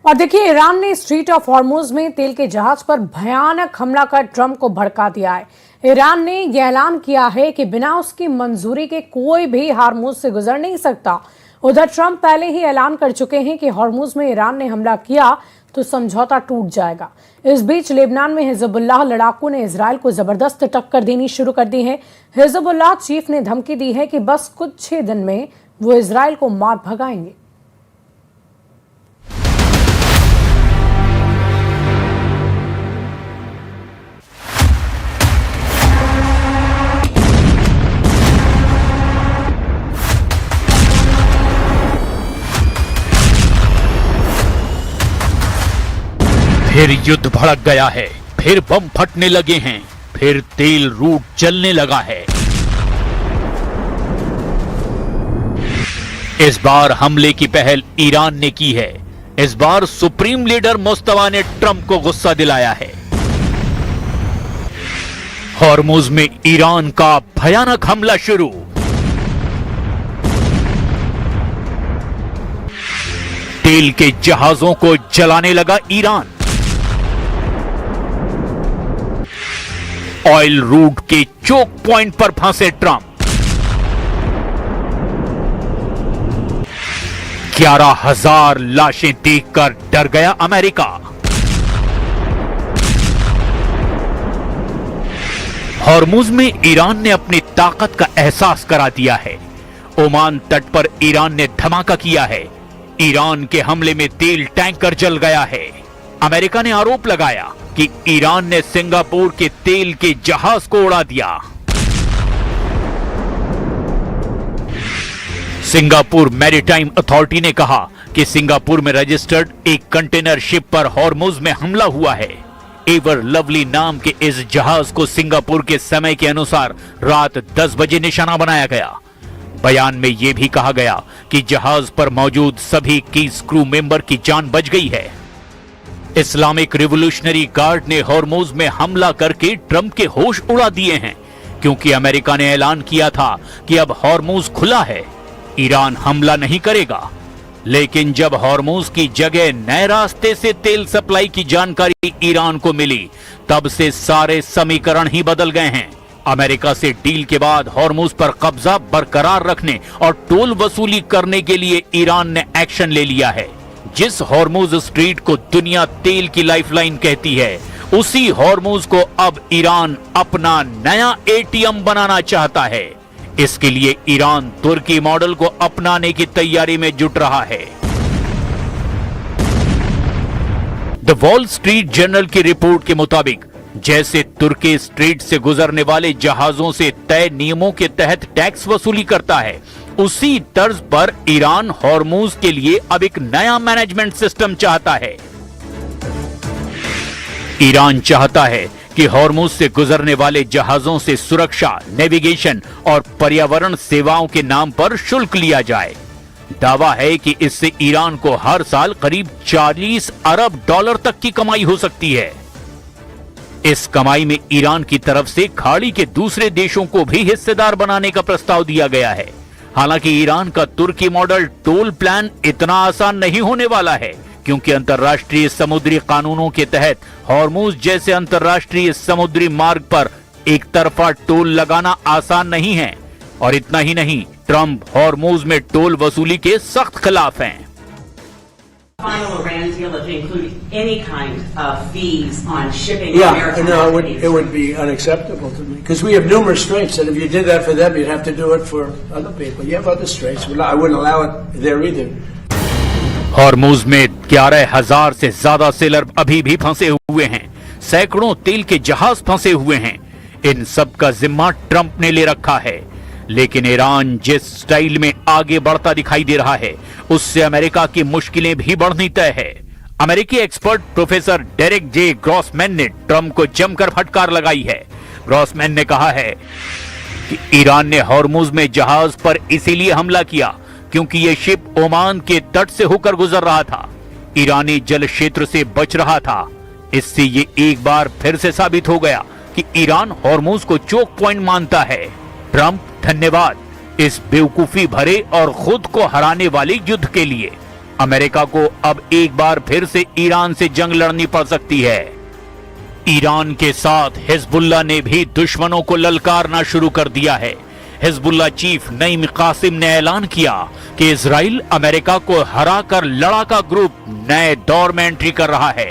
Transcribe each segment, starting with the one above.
और देखिए, ईरान ने स्ट्रीट ऑफ हॉर्मुज में तेल के जहाज पर भयानक हमला कर ट्रंप को भड़का दिया है। ईरान ने यह ऐलान किया है कि बिना उसकी मंजूरी के कोई भी हॉर्मुज से गुजर नहीं सकता। उधर ट्रंप पहले ही ऐलान कर चुके हैं कि हॉर्मुज में ईरान ने हमला किया तो समझौता टूट जाएगा। इस बीच लेबनान में हिजबुल्लाह लड़ाकू ने इजरायल को जबरदस्त टक्कर देनी शुरू कर दी है। हिजबुल्लाह चीफ ने धमकी दी है कि बस कुछ ही दिन में वो इजरायल को मार भगाएंगे। फिर युद्ध भड़क गया है, फिर बम फटने लगे हैं, फिर तेल रूट जलने लगा है। इस बार हमले की पहल ईरान ने की है। इस बार सुप्रीम लीडर मुस्तफा ने ट्रंप को गुस्सा दिलाया है। हॉर्मुज में ईरान का भयानक हमला शुरू। तेल के जहाजों को जलाने लगा ईरान। ऑयल रूट के चोक पॉइंट पर फंसे ट्रंप। 11,000 लाशें देखकर डर गया अमेरिका। हॉर्मुज में ईरान ने अपनी ताकत का एहसास करा दिया है। ओमान तट पर ईरान ने धमाका किया है। ईरान के हमले में तेल टैंकर जल गया है। अमेरिका ने आरोप लगाया कि ईरान ने सिंगापुर के तेल के जहाज को उड़ा दिया। सिंगापुर मैरीटाइम अथॉरिटी ने कहा कि सिंगापुर में रजिस्टर्ड एक कंटेनर शिप पर हॉर्मुज में हमला हुआ है। एवर लवली नाम के इस जहाज को सिंगापुर के समय के अनुसार रात 10 बजे निशाना बनाया गया। बयान में यह भी कहा गया कि जहाज पर मौजूद सभी कीस क्रू मेंबर की जान बच गई है। इस्लामिक रिवोल्यूशनरी गार्ड ने हॉर्मुज में हमला करके ट्रंप के होश उड़ा दिए हैं, क्योंकि अमेरिका ने ऐलान किया था कि अब हॉर्मुज खुला है, ईरान हमला नहीं करेगा। लेकिन जब हॉर्मुज की जगह नए रास्ते से तेल सप्लाई की जानकारी ईरान को मिली, तब से सारे समीकरण ही बदल गए हैं। अमेरिका से डील के बाद हॉर्मुज पर कब्जा बरकरार रखने और टोल वसूली करने के लिए ईरान ने एक्शन ले लिया है। जिस हॉर्मुज स्ट्रीट को दुनिया तेल की लाइफलाइन कहती है, उसी हॉर्मुज को अब ईरान अपना नया एटीएम बनाना चाहता है। इसके लिए ईरान तुर्की मॉडल को अपनाने की तैयारी में जुट रहा है। द वॉल स्ट्रीट जर्नल की रिपोर्ट के मुताबिक जैसे तुर्की स्ट्रीट से गुजरने वाले जहाजों से तय नियमों के तहत टैक्स वसूली करता है, उसी तर्ज पर ईरान हॉर्मुज के लिए अब एक नया मैनेजमेंट सिस्टम चाहता है। ईरान चाहता है कि हॉर्मुज से गुजरने वाले जहाजों से सुरक्षा, नेविगेशन और पर्यावरण सेवाओं के नाम पर शुल्क लिया जाए। दावा है कि इससे ईरान को हर साल करीब 40 अरब डॉलर तक की कमाई हो सकती है। इस कमाई में ईरान की तरफ से खाड़ी के दूसरे देशों को भी हिस्सेदार बनाने का प्रस्ताव दिया गया है। हालांकि ईरान का तुर्की मॉडल टोल प्लान इतना आसान नहीं होने वाला है, क्योंकि अंतर्राष्ट्रीय समुद्री कानूनों के तहत हॉर्मुज जैसे अंतर्राष्ट्रीय समुद्री मार्ग पर एक तरफा टोल लगाना आसान नहीं है। और इतना ही नहीं, ट्रंप हॉर्मुज में टोल वसूली के सख्त खिलाफ हैं। Final Iran deal to include any kind of fees on shipping. Yeah, no, it would be unacceptable to me because we have numerous straits, and if you did that for them, you'd have to do it for other people. You have other straits. I wouldn't allow it there either. Hormuz में 11,000 से ज्यादा seller अभी भी फंसे हुए हैं। सैकड़ों तेल के जहाज फंसे हुए हैं। इन सब का जिम्मा ट्रंप ने ले रखा है। लेकिन ईरान जिस स्टाइल में आगे बढ़ता दिखाई दे रहा है, उससे अमेरिका की मुश्किलें भी बढ़नी तय है। अमेरिकी एक्सपर्ट प्रोफेसर डेरेक जे ग्रॉसमैन ने ट्रंप को जमकर फटकार लगाई है। ग्रॉसमैन ने कहा है कि ईरान ने हॉर्मुज में जहाज पर इसीलिए हमला किया क्योंकि यह शिप ओमान के तट से होकर गुजर रहा था, ईरानी जल क्षेत्र से बच रहा था। इससे ये एक बार फिर से साबित हो गया कि ईरान हॉर्मुज को चोक पॉइंट मानता है। ट्रंप, धन्यवाद इस बेवकूफी भरे और खुद को हराने वाले युद्ध के लिए। अमेरिका को अब एक बार फिर से ईरान से जंग लड़नी पड़ सकती है। ईरान के साथ हिजबुल्लाह ने भी दुश्मनों को ललकारना शुरू कर दिया है। हिजबुल्लाह चीफ नईम कासिम ने ऐलान किया कि इजराइल अमेरिका को हराकर लड़ाका ग्रुप नए दौर में एंट्री कर रहा है।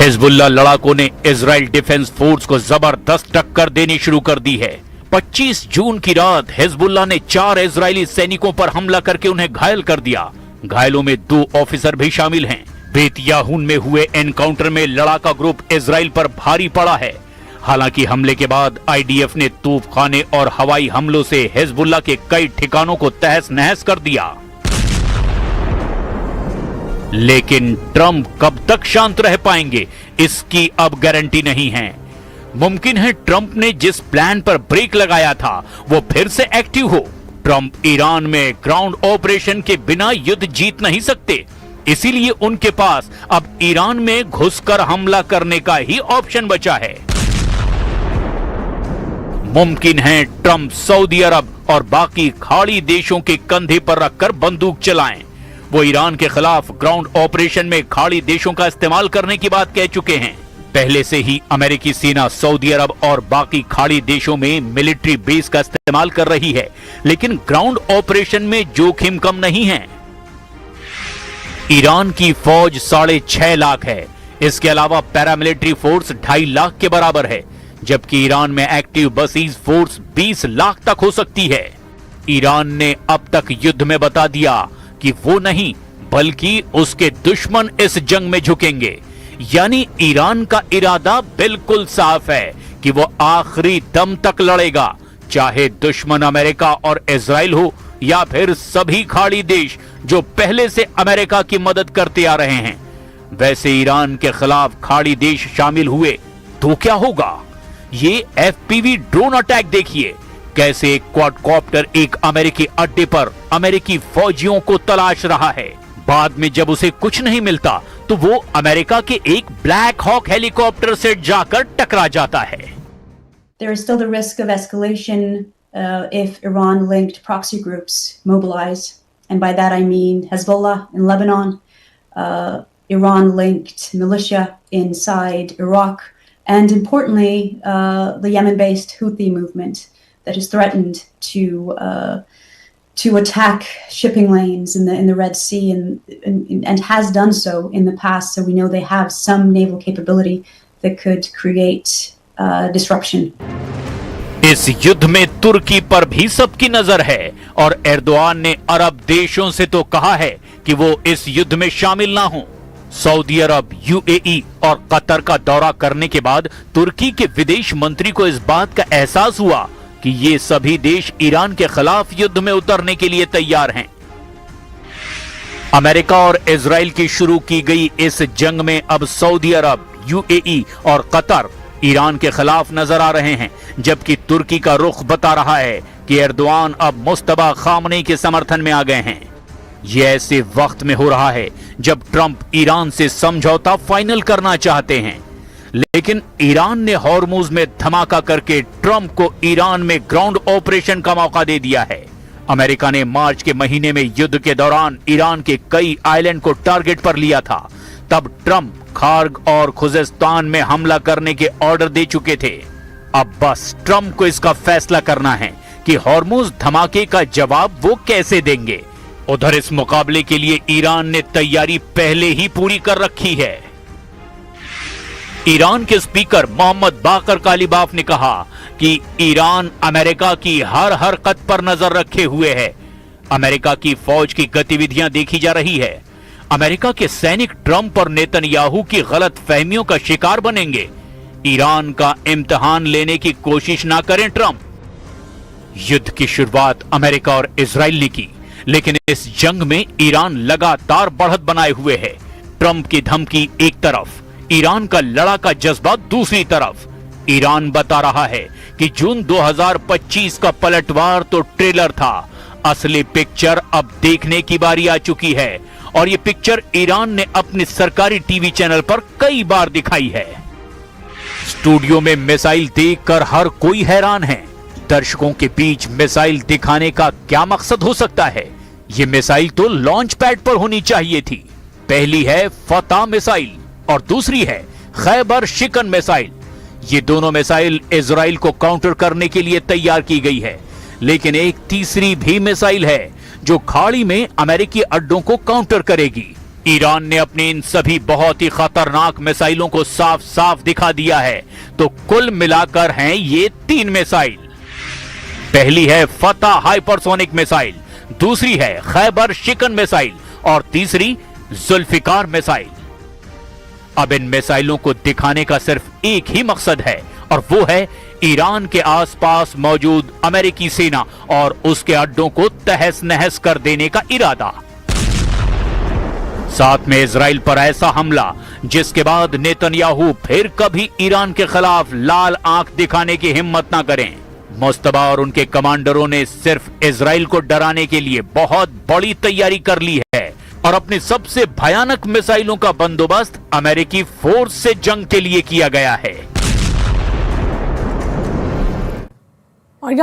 हिजबुल्लाह लड़ाकों ने इजराइल डिफेंस फोर्स को जबरदस्त टक्कर देनी शुरू कर दी है। 25 जून की रात हिजबुल्लाह ने 4 इजरायली सैनिकों पर हमला करके उन्हें घायल कर दिया। घायलों में 2 ऑफिसर भी शामिल हैं। बेत याहून में हुए एनकाउंटर में लड़ाका ग्रुप इजराइल पर भारी पड़ा है। हालांकि हमले के बाद आईडीएफ ने तोपखाने और हवाई हमलों से हिजबुल्लाह के कई ठिकानों को तहस नहस कर दिया। लेकिन ट्रंप कब तक शांत रह पाएंगे, इसकी अब गारंटी नहीं है। मुमकिन है ट्रंप ने जिस प्लान पर ब्रेक लगाया था वो फिर से एक्टिव हो। ट्रंप ईरान में ग्राउंड ऑपरेशन के बिना युद्ध जीत नहीं सकते, इसीलिए उनके पास अब ईरान में घुसकर हमला करने का ही ऑप्शन बचा है। मुमकिन है ट्रंप सऊदी अरब और बाकी खाड़ी देशों के कंधे पर रखकर बंदूक चलाएं। वो ईरान के खिलाफ ग्राउंड ऑपरेशन में खाड़ी देशों का इस्तेमाल करने की बात कह चुके हैं। पहले से ही अमेरिकी सेना सऊदी अरब और बाकी खाड़ी देशों में मिलिट्री बेस का इस्तेमाल कर रही है, लेकिन ग्राउंड ऑपरेशन में जोखिम कम नहीं है। ईरान की फौज 6.5 लाख है। इसके अलावा पैरामिलिट्री फोर्स 2.5 लाख के बराबर है, जबकि ईरान में एक्टिव बसीज फोर्स 20 लाख तक हो सकती है। ईरान ने अब तक युद्ध में बता दिया कि वो नहीं बल्कि उसके दुश्मन इस जंग में झुकेंगे। यानी ईरान का इरादा बिल्कुल साफ है कि वो आखिरी दम तक लड़ेगा, चाहे दुश्मन अमेरिका और इजराइल हो या फिर सभी खाड़ी देश जो पहले से अमेरिका की मदद करते आ रहे हैं। वैसे ईरान के खिलाफ खाड़ी देश शामिल हुए तो क्या होगा? ये एफपीवी ड्रोन अटैक देखिए, कैसे एक क्वाडकॉप्टर एक अमेरिकी अड्डे पर अमेरिकी फौजियों को तलाश रहा है। बाद में जब उसे कुछ नहीं मिलता तो वो अमेरिका के एक ब्लैक हॉक हेलीकॉप्टर से जाकर टकरा जाता है। There is still the risk of escalation if Iran-linked proxy groups mobilize, and by that I mean Hezbollah in Lebanon, Iran-linked militia inside Iraq, and importantly, the Yemen-based Houthi movement that has threatened to attack shipping lanes in the Red Sea and has done so in the past. So we know they have some naval capability that could create disruption. इस युद्ध में तुर्की पर भी सबकी नजर है और Erdogan ने अरब देशों से तो कहा है कि वो इस युद्ध में शामिल ना हो। सऊदी अरब, यूएई और कतर का दौरा करने के बाद तुर्की के विदेश मंत्री को इस बात का एहसास हुआ कि ये सभी देश ईरान के खिलाफ युद्ध में उतरने के लिए तैयार हैं। अमेरिका और इजराइल की शुरू की गई इस जंग में अब सऊदी अरब, यूएई और कतर ईरान के खिलाफ नजर आ रहे हैं, जबकि तुर्की का रुख बता रहा है कि एर्दोआन अब मुस्तफा खामनेई के समर्थन में आ गए हैं। यह ऐसे वक्त में हो रहा है जब ट्रंप ईरान से समझौता फाइनल करना चाहते हैं, लेकिन ईरान ने हॉर्मुज में धमाका करके ट्रंप को ईरान में ग्राउंड ऑपरेशन का मौका दे दिया है। अमेरिका ने मार्च के महीने में युद्ध के दौरान ईरान के कई आइलैंड को टारगेट पर लिया था। तब ट्रंप खार्ग और खुजेस्तान में हमला करने के ऑर्डर दे चुके थे। अब बस ट्रंप को इसका फैसला करना है कि हॉर्मुज धमाके का जवाब वो कैसे देंगे। उधर इस मुकाबले के लिए ईरान ने तैयारी पहले ही पूरी कर रखी है। ईरान के स्पीकर मोहम्मद बाकर कालिबाफ ने कहा कि ईरान अमेरिका की हर हरकत पर नजर रखे हुए है। अमेरिका की फौज की गतिविधियां देखी जा रही है। अमेरिका के सैनिक ट्रंप और नेतन्याहू की गलत फहमियों का शिकार बनेंगे। ईरान का इम्तिहान लेने की कोशिश ना करें ट्रंप। युद्ध की शुरुआत अमेरिका और इजराइल ने की, लेकिन इस जंग में ईरान लगातार बढ़त बनाए हुए है। ट्रंप की धमकी एक तरफ, ईरान का लड़ाका जज्बा दूसरी तरफ। ईरान बता रहा है कि जून 2025 का पलटवार तो ट्रेलर था, असली पिक्चर अब देखने की बारी आ चुकी है और ये पिक्चर ईरान ने अपने सरकारी टीवी चैनल पर कई बार दिखाई है। स्टूडियो में मिसाइल देखकर हर कोई हैरान है। दर्शकों के बीच मिसाइल दिखाने का क्या मकसद हो सकता है? ये मिसाइल तो लॉन्च पैड पर होनी चाहिए थी। पहली है फतह मिसाइल और दूसरी है खैबर शिकन मिसाइल। ये दोनों मिसाइल इजराइल को काउंटर करने के लिए तैयार की गई है, लेकिन एक तीसरी भी मिसाइल है जो खाड़ी में अमेरिकी अड्डों को काउंटर करेगी। ईरान ने अपनी इन सभी बहुत ही खतरनाक मिसाइलों को साफ साफ दिखा दिया है, तो कुल मिलाकर हैं ये 3 मिसाइल। पहली है फतह हाइपरसोनिक मिसाइल, दूसरी है खैबर शिकन मिसाइल और तीसरी जुल्फिकार मिसाइल। अब इन मिसाइलों को दिखाने का सिर्फ एक ही मकसद है और वो है ईरान के आसपास मौजूद अमेरिकी सेना और उसके अड्डों को तहस नहस कर देने का इरादा। साथ में इजराइल पर ऐसा हमला जिसके बाद नेतन्याहू फिर कभी ईरान के खिलाफ लाल आंख दिखाने की हिम्मत ना करें। मुस्तबा और उनके कमांडरों ने सिर्फ इजराइल को डराने के लिए बहुत बड़ी तैयारी कर ली है और अपनी सबसे भयानक मिसाइलों का बंदोबस्त अमेरिकी फोर्स से जंग के लिए किया गया है। और